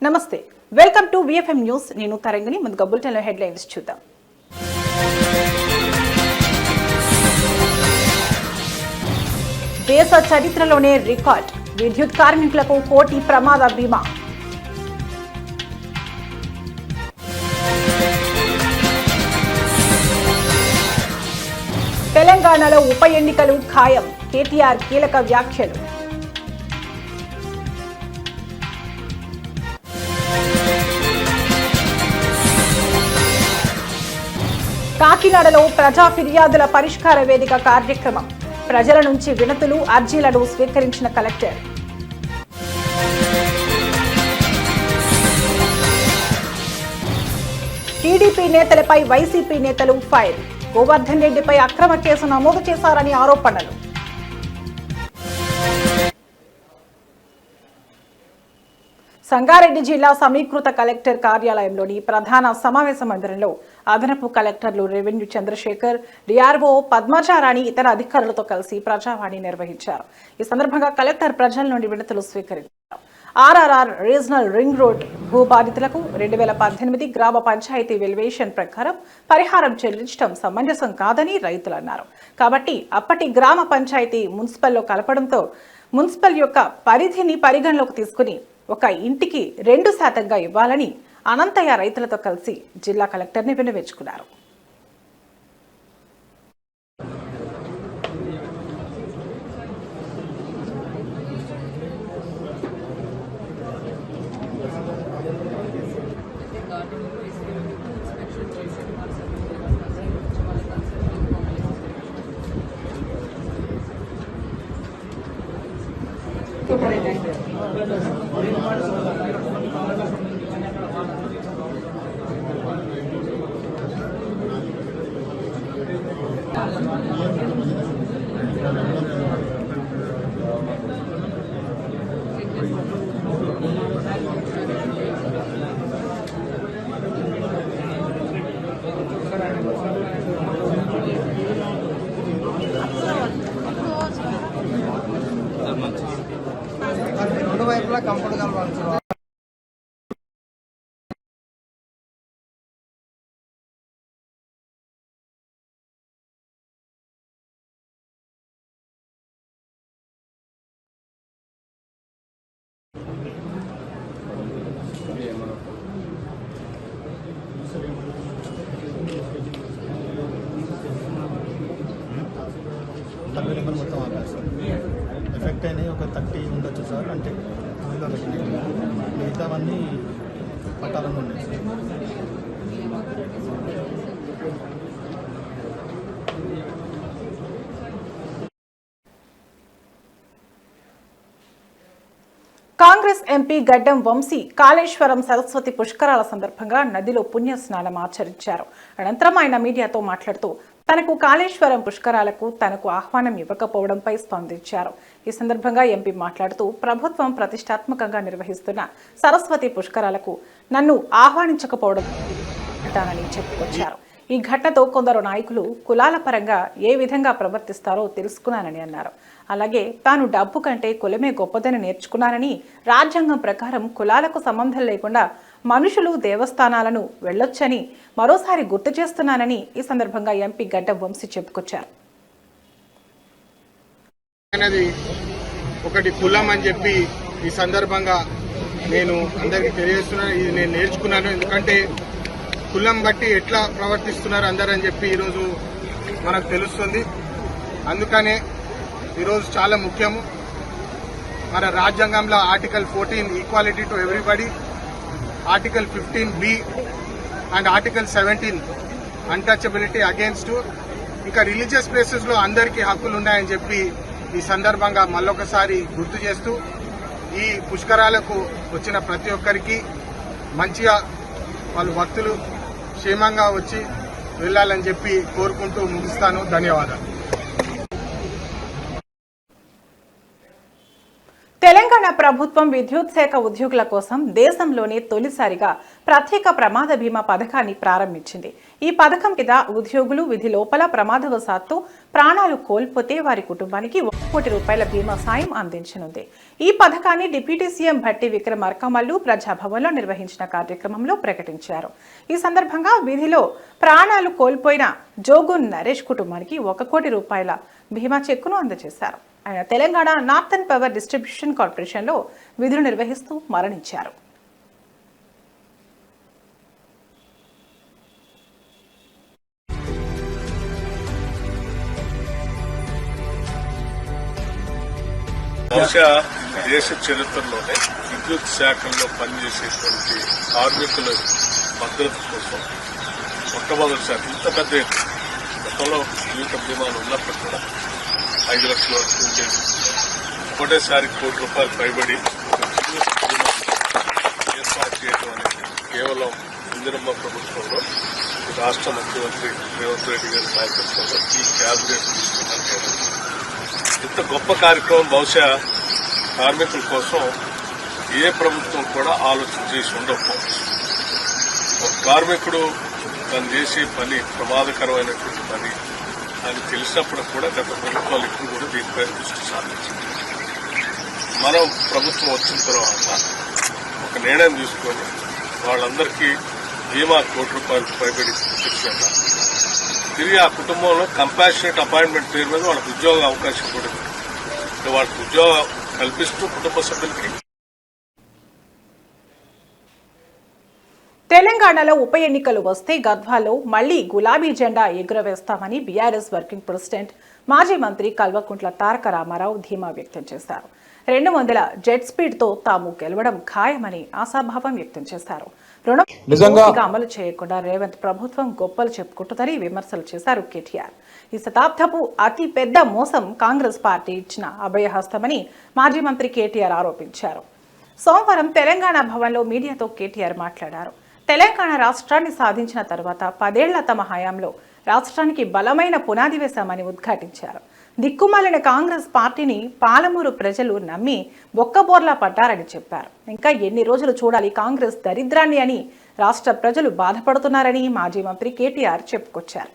నమస్తే, welcome to VFM news. నేను తరంగిణి. ముందుగా బులెటిన్లో హెడ్లైన్స్ చూద్దాం. దేశ చరిత్రలోనే రికార్డ్, విద్యుత్ కార్మికులకు 1 కోటి ప్రమాద బీమా. తెలంగాణలో ఉప ఎన్నికలు ఖాయం, కేటీఆర్ కీలక వ్యాఖ్యలు. కాకినాడలో ప్రజా ఫిర్యాదుల పరిష్కార వేదిక కార్యక్రమం. ప్రజల నుంచి వినతులు, అర్జీలను స్వీకరించిన కలెక్టర్. టీడీపీ నేతలపై వైసీపీ నేతలు ఫైర్. గోవర్ధన్ రెడ్డిపై అక్రమ కేసు నమోదు చేశారని ఆరోపణలు. సంగారెడ్డి జిల్లా సమీకృత కలెక్టర్ కార్యాలయంలోని ప్రధాన సమావేశ మందిరంలో అదనపు కలెక్టర్లు రెవెన్యూ చంద్రశేఖర్, డిఆర్ఓ పద్మజారాణి ఇతర అధికారులతో కలిసి ప్రజావాణి నిర్వహించారు. ఈ సందర్భంగా కలెక్టర్ ప్రజల నుండి వినతులు స్వీకరించారు. ఆర్ఆర్ఆర్ రీజనల్ రింగ్ రోడ్ భూబాధితులకు 2018 గ్రామ పంచాయతీ వెల్యువేషన్ ప్రకారం పరిహారం చెల్లించడం సమంజసం కాదని రైతులు అన్నారు. కాబట్టి అప్పటి గ్రామ పంచాయతీ మున్సిపల్లో కలపడంతో మున్సిపల్ యొక్క పరిధిని పరిగణలోకి తీసుకుని ఒక ఇంటికి 2% ఇవ్వాలని అనంతయ్య రైతులతో కలిసి జిల్లా కలెక్టర్ని విన్నవించుకున్నారు. రెండు వైపులా కంఫర్ట్ కలవాలి. మొత్తం ఆపేస్తారు. ఎఫెక్ట్ అయినాయి ఒక 30 ఉండొచ్చు సార్. అంటే మిగతావన్నీ పట్టాలను ఉన్నాయి సార్. కాంగ్రెస్ ఎంపీ గడ్డం వంశీ కాళేశ్వరం సరస్వతి పుష్కరాల సందర్భంగా నదిలో పుణ్య స్నానం ఆచరించారు. అనంతరం ఆయన మీడియాతో మాట్లాడుతూ తనకు కాళేశ్వరం పుష్కరాలకు తనకు ఆహ్వానం ఇవ్వకపోవడంపై స్పందించారు. ఈ సందర్భంగా ఎంపీ మాట్లాడుతూ ప్రభుత్వం ప్రతిష్టాత్మకంగా నిర్వహిస్తున్న సరస్వతి పుష్కరాలకు నన్ను ఆహ్వానించకపోవడం అంటానని చెప్పుకొచ్చారు. ఈ ఘటనతో కొందరు నాయకులు కులాల పరంగా ఏ విధంగా ప్రవర్తిస్తారో తెలుసుకున్నానని అన్నారు. అలాగే తాను డబ్బు కంటే కులమే గొప్పదని నేర్చుకున్నానని, రాజ్యాంగం ప్రకారం కులాలకు సంబంధం లేకుండా మనుషులు దేవస్థానాలను వెళ్లొచ్చని మరోసారి గుర్తు చేస్తున్నానని ఈ సందర్భంగా ఎంపీ గడ్డం వంశీ చెప్పుకొచ్చారు. ఒకటి కులం అని చెప్పి ఈ సందర్భంగా నేను అందరికీ తెలియజేస్తున్నాను. ఇది నేను నేర్చుకున్నాను. ఎందుకంటే కులం బట్టి ఎట్లా ప్రవర్తిస్తున్నారు అందరూ అని చెప్పి ఈరోజు మనకు తెలుస్తుంది. అందుకనే ఈరోజు చాలా ముఖ్యము. మన రాజ్యాంగంలో article 14 equality to everybody, article 15B and article 17 untouchability against, ఇంకా రిలీజియస్ ప్లేసెస్ లో అందరికీ హక్కులు ఉన్నాయని చెప్పి ఈ సందర్భంగా మళ్ళొకసారి గుర్తు చేస్తూ ఈ పుష్కరాలకు వచ్చిన ప్రతి ఒక్కరికి మంచిగా వాళ్ళు భక్తులు క్షేమంగా వచ్చి వెళ్లాలని చెప్పి కోరుకుంటూ ముగిస్తాను. ధన్యవాదాలు. తెలంగాణ ప్రభుత్వం విద్యుత్ శాఖ ఉద్యోగుల కోసం దేశంలోనే తొలిసారిగా ప్రత్యేక ప్రమాద బీమా పథకాన్ని ప్రారంభించింది. ఈ పథకం కింద ఉద్యోగులు విధి లోపల ప్రమాదవశాత్తు ప్రాణాలు కోల్పోతే వారి కుటుంబానికి 1 కోటి రూపాయల బీమా సాయం అందించనుంది. ఈ పథకాన్ని డిప్యూటీ సీఎం భట్టి విక్రమార్కమల్లు ప్రజాభవన్లో నిర్వహించిన కార్యక్రమంలో ప్రకటించారు. ఈ సందర్భంగా విధిలో ప్రాణాలు కోల్పోయిన జోగు నరేష్ కుటుంబానికి 1 కోటి రూపాయల బీమా చెక్కును అందజేశారు. ఆయన తెలంగాణ నార్థన్ పవర్ డిస్ట్రిబ్యూషన్ కార్పొరేషన్లో విధులు నిర్వహిస్తూ మరణించారు. బహుశా దేశ చరిత్రలోనే విద్యుత్ శాఖల్లో పనిచేసేటువంటి కార్మికుల భద్రత కోసం మొట్టమొదటిసారి ఇంత పెద్ద ఎత్తున గతంలో జీవిత బీమాలు ఉన్నప్పుడు కూడా 5 లక్షల వరకు ఉండేది. ఒకటేసారి 1 కోటి రూపాయలు పైబడి ఏర్పాటు చేయడం అనేది కేవలం ఇందిరమ్మ ప్రభుత్వంలో రాష్ట్ర ముఖ్యమంత్రి రేవంత్ రెడ్డి గారి నాయకత్వంలో ఈ క్యాబినెట్ తీసుకున్నారు. ఇంత గొప్ప కార్యక్రమం బహుశా కార్మికుల కోసం ఏ ప్రభుత్వం కూడా ఆలోచన చేసి ఉండకపోవచ్చు. ఒక కార్మికుడు తను చేసే పని ప్రమాదకరమైనటువంటి పని అని తెలిసినప్పుడు కూడా గత ప్రభుత్వాలు ఇప్పుడు కూడా దీనిపై దృష్టి సారించింది. మనం ప్రభుత్వం వచ్చిన తర్వాత ఒక నిర్ణయం తీసుకొని వాళ్ళందరికీ బీమా 1 కోటి రూపాయలు పైబడి తెచ్చేట తిరిగి ఆ కుటుంబంలో కంపాషనేట్ అపాయింట్మెంట్ పేరు మీద వాళ్ళకి ఉద్యోగ అవకాశం కూడా వాళ్ళకి ఉద్యోగం కల్పిస్తూ కుటుంబ సభ్యులకి. తెలంగాణలో ఉప ఎన్నికలు వస్తే గద్వాలో మళ్లీ గులాబీ జెండా ఎగురవేస్తామని బీఆర్ఎస్ వర్కింగ్ ప్రెసిడెంట్ మాజీ మంత్రి కల్వకుంట్ల తారక రామారావు ధీమా వ్యక్తం చేశారు. 200 జెట్ స్పీడ్ తో తాము గెలవడం ఖాయమని ఆశాభావం వ్యక్తం చేశారు. రుణం అమలు చేయకుండా రేవంత్ ప్రభుత్వం గొప్పలు చెప్పుకుంటుందని విమర్శలు చేశారు కేటీఆర్. ఈ శతాబ్దపు అతి పెద్ద మోసం కాంగ్రెస్ పార్టీ ఇచ్చిన అభయహస్తమని మాజీ మంత్రి కేటీఆర్ ఆరోపించారు. సోమవారం తెలంగాణ భవన్లో మీడియాతో కేటీఆర్ మాట్లాడారు. తెలంగాణ రాష్ట్రాన్ని సాధించిన తర్వాత 10 ఏళ్ల తమ హయాంలో రాష్ట్రానికి బలమైన పునాది వేశామని ఉద్ఘాటించారు. దిక్కుమాలిన కాంగ్రెస్ పార్టీని పాలమూరు ప్రజలు నమ్మి బొక్కబోర్లా పడ్డారని చెప్పారు. ఇంకా ఎన్ని రోజులు చూడాలి కాంగ్రెస్ దరిద్రాన్ని అని రాష్ట్ర ప్రజలు బాధపడుతున్నారని మాజీ మంత్రి కేటీఆర్ చెప్పుకొచ్చారు.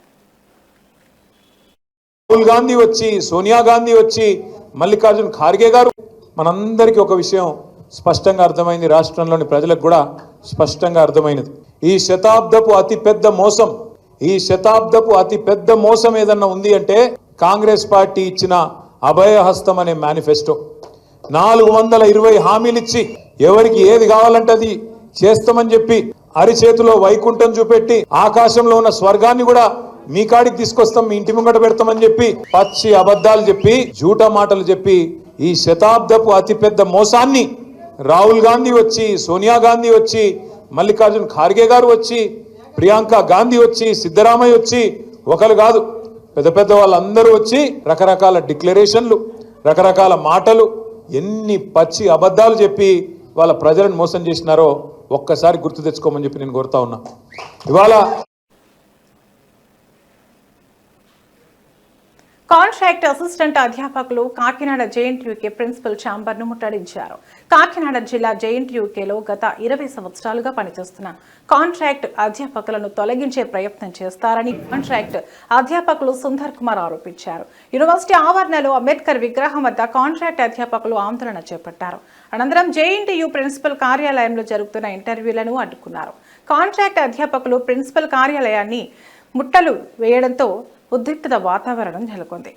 రాహుల్ గాంధీ వచ్చి, సోనియా గాంధీ వచ్చి, మల్లికార్జున్ ఖార్గే గారు, మనందరికీ ఒక విషయం స్పష్టంగా అర్థమైంది, రాష్ట్రంలోని ప్రజలకు కూడా స్పష్టంగా అర్థమైనది. ఈ శతాబ్దపు అతి పెద్ద మోసం ఏదన్నా ఉంది అంటే కాంగ్రెస్ పార్టీ ఇచ్చిన అభయహస్తం అనే మేనిఫెస్టో. 420 హామీలిచ్చి ఎవరికి ఏది కావాలంటే అది చేస్తామని చెప్పి అరిచేతిలో వైకుంఠం చూపెట్టి ఆకాశంలో ఉన్న స్వర్గాన్ని కూడా మీ కాడికి తీసుకొస్తాం, మీ ఇంటి ముంగట పెడతామని చెప్పి పచ్చి అబద్ధాలు చెప్పి జూటా మాటలు చెప్పి ఈ శతాబ్దపు అతిపెద్ద మోసాన్ని రాహుల్ గాంధీ వచ్చి, సోనియా గాంధీ వచ్చి, మల్లికార్జున్ ఖార్గే గారు వచ్చి, ప్రియాంక గాంధీ వచ్చి, సిద్ధరామయ్య వచ్చి, ఒకరు కాదు పెద్ద పెద్ద వాళ్ళందరూ వచ్చి రకరకాల డిక్లరేషన్లు, రకరకాల మాటలు, ఎన్ని పచ్చి అబద్ధాలు చెప్పి వాళ్ళ ప్రజలను మోసం చేసినారో ఒక్కసారి గుర్తు తెచ్చుకోమని చెప్పి నేను కోరుతా ఉన్నా. ఇవాళ కాంట్రాక్ట్ అసిస్టెంట్ అధ్యాపకులు కాకినాడ జేఎన్టీయూకే ప్రిన్సిపల్ ఛాంబర్ ను ముట్టడించారు. కాకినాడ జిల్లా జేఎన్టీయూకేలో గత 20 సంవత్సరాలుగా పనిచేస్తున్న కాంట్రాక్ట్ అధ్యాపకులను తొలగించే ప్రయత్నం చేస్తారని కాంట్రాక్ట్ అధ్యాపకులు సుందర్ కుమార్ ఆరోపించారు. యూనివర్సిటీ ఆవరణలో అంబేద్కర్ విగ్రహం వద్ద కాంట్రాక్ట్ అధ్యాపకులు ఆందోళన చేపట్టారు. అనంతరం జేఎన్టీయూ ప్రిన్సిపల్ కార్యాలయంలో జరుగుతున్న ఇంటర్వ్యూలను అడ్డుకున్నారు. కాంట్రాక్ట్ అధ్యాపకులు ప్రిన్సిపల్ కార్యాలయాన్ని ముట్టలు వేయడంతో ఉద్రిక్తత వాతావరణం నెలకొంది.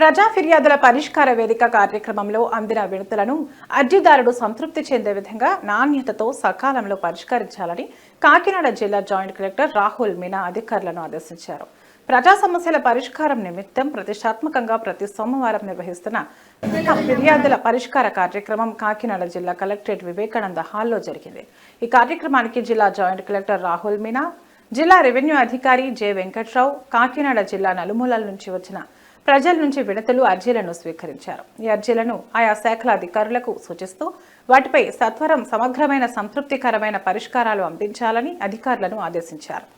ప్రజా ఫిర్యాదుల పరిష్కార వేదిక కార్యక్రమంలో అందిన వినతులను అర్జీదారుడు సంతృప్తి చెందే విధంగా నాణ్యతతో సకాలంలో పరిష్కరించాలని కాకినాడ జిల్లా జాయింట్ కలెక్టర్ రాహుల్ మీనా అధికారులను ఆదేశించారు. ప్రజా సమస్యల పరిష్కారం నిమిత్తం ప్రతిష్టాత్మకంగా ప్రతి సోమవారం నిర్వహిస్తున్న ఫిర్యాదుల పరిష్కార కార్యక్రమం కాకినాడ జిల్లా కలెక్టరేట్ వివేకానంద హాల్లో జరిగింది. ఈ కార్యక్రమానికి జిల్లా జాయింట్ కలెక్టర్ రాహుల్ మీనా, జిల్లా రెవెన్యూ అధికారి జె వెంకట్రావు, కాకినాడ జిల్లా నలుమూలల నుంచి వచ్చిన ప్రజల నుంచి వినతులు, అర్జీలను స్వీకరించారు. ఈ అర్జీలను ఆయా శాఖల అధికారులకు సూచిస్తూ వాటిపై సత్వరం సమగ్రమైన సంతృప్తికరమైన పరిష్కారాలు అందించాలని అధికారులను ఆదేశించారు.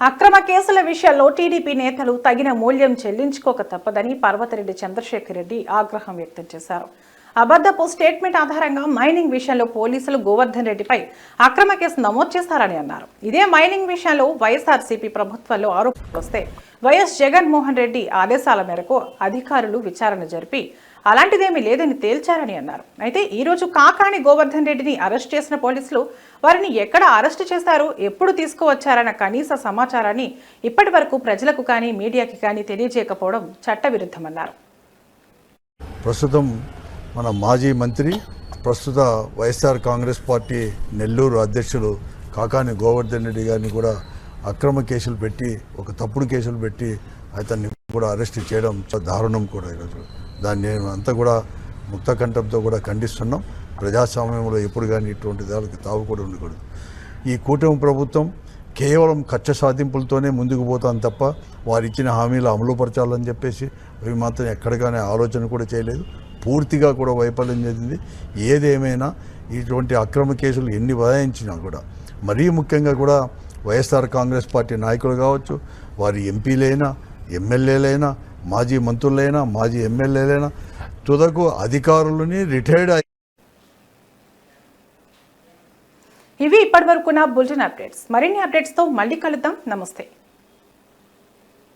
అక్రమ కేసుల విషయాల్లో టీడీపీ నేతలు తగిన మూల్యం చెల్లించుకోక తప్పదని పర్వతిరెడ్డి చంద్రశేఖర్ రెడ్డి ఆగ్రహం వ్యక్తం చేశారు. అబద్ధపు స్టేట్మెంట్ ఆధారంగా మైనింగ్ విషయంలో పోలీసులు గోవర్ధన్ రెడ్డిపై అక్రమ కేసు నమోదు చేశారని అన్నారు. ఇదే మైనింగ్ విషయంలో వైఎస్ఆర్సీపీ ప్రభుత్వంలో ఆరోపణలు వస్తే వైఎస్ జగన్మోహన్ రెడ్డి ఆదేశాల మేరకు అధికారులు విచారణ జరిపి అలాంటిదేమీ లేదని తేల్చారని అన్నారు. అయితే ఈ రోజు కాకాని గోవర్ధన్ రెడ్డిని అరెస్ట్ చేసిన పోలీసులు వారిని ఎక్కడ అరెస్టు చేశారు, ఎప్పుడు తీసుకువచ్చారన్న కనీస సమాచారాన్ని ఇప్పటి వరకు ప్రజలకు కానీ మీడియాకి కానీ తెలియజేయకపోవడం చట్టవిరుద్ధమన్నారు. ప్రస్తుతం మన మాజీ మంత్రి, ప్రస్తుత వైఎస్ఆర్ కాంగ్రెస్ పార్టీ నెల్లూరు అధ్యక్షులు కాకాని గోవర్ధన్ రెడ్డి గారిని కూడా అక్రమ కేసులు పెట్టి, ఒక తప్పుడు కేసులు పెట్టి అతన్ని కూడా అరెస్ట్ చేయడం దారుణం కూడా. ఈరోజు దాన్ని అంతా కూడా ముక్తకంఠంతో కూడా ఖండిస్తున్నాం. ప్రజాస్వామ్యంలో ఎప్పుడు కానీ ఇటువంటి దానికి తావు కూడా ఉండకూడదు. ఈ కూటమి ప్రభుత్వం కేవలం కక్ష సాధింపులతోనే ముందుకు పోతాం తప్ప వారు ఇచ్చిన హామీలు అమలుపరచాలని చెప్పేసి అవి మాత్రం ఎక్కడికైనా ఆలోచన కూడా చేయలేదు. పూర్తిగా కూడా వైఫల్యం చెందింది. ఏదేమైనా ఇటువంటి అక్రమ కేసులు ఎన్ని బదాయించినా కూడా, మరీ ముఖ్యంగా కూడా వైఎస్ఆర్ కాంగ్రెస్ పార్టీ నాయకులు కావచ్చు, వారి ఎంపీలైనా, ఎమ్మెల్యేలైనా, మాజీ మంత్రులైనా, మాజీ ఎమ్మెల్యేలైనా, తుదకు అధికారులని రిటైర్డ్ ఇవి ఇప్పటివరకున్న బులెటిన్ అప్డేట్స్. మరిన్ని అప్డేట్స్తో మళ్ళీ కలుద్దాం. నమస్తే.